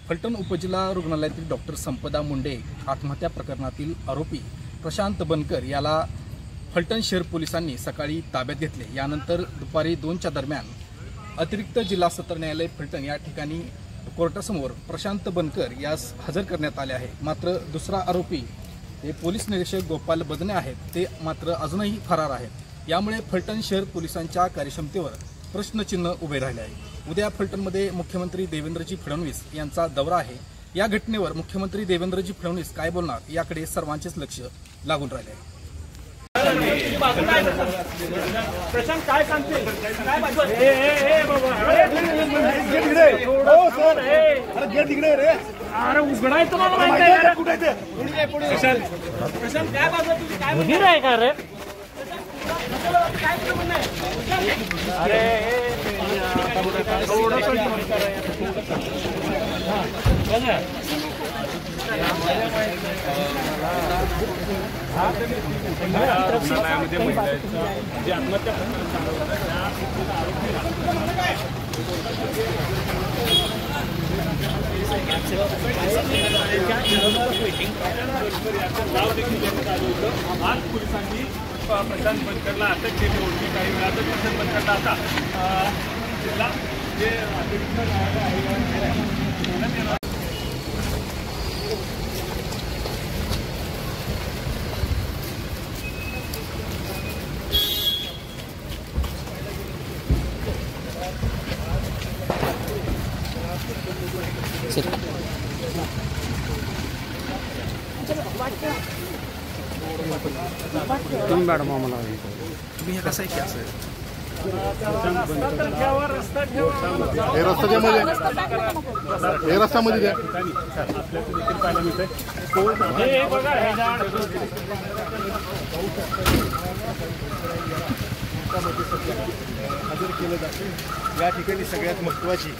फलटण उपजिल्हा रुग्णालयातील डॉक्टर संपदा मुंडे आत्महत्या प्रकरणातील आरोपी प्रशांत बनकर याला फलटण शहर पोलिसांनी सकाळी ताब्यात घेतले। यानंतर दुपारी 2च्या दरम्यान अतिरिक्त जिल्हा सत्र न्यायालय फलटण या ठिकाणी कोर्टासमोर प्रशांत बनकर यास हजर करण्यात आले आहे। मात्र दुसरा आरोपी हे पोलीस निरीक्षक गोपाल बदने आहेत, ते मात्र अजूनही फरार आहेत। यामुळे फलटण शहर पोलिसांच्या कार्यक्षमतेवर प्रश्नचिन्ह उभे राहिले आहे। उद्या फलटणमध्ये मुख्यमंत्री देवेंद्रजी फडणवीस यांचा दौरा आहे। या घटनेवर मुख्यमंत्री देवेंद्रजी फडणवीस काय बोलणार याकडे सर्वांचेच लक्ष लागून राहिले आहे। प्रशांत काय सांगते काय बाजू अरे उघडाय तुम्हाला माहिती आहे कुठे ते प्रशांत काय बाजू तुझी काय मुदीर आहे का रे अरे न्यायालयामध्ये महिलांचं जे आत्महत्या आज पोलिसांनी प्रशांत बनकरला अटक केली होती। काही वेळातच प्रशांत बनकरला आता जिल्हा जे अतिरिक्त न्यायालय आहे मॅडम आम्हाला तुम्ही हे कसं आहे की असं रस्त्यामध्ये द्या आपल्याला देखील पाहायला मिळतंय हजर केलं जाते। या ठिकाणी सगळ्यात महत्त्वाची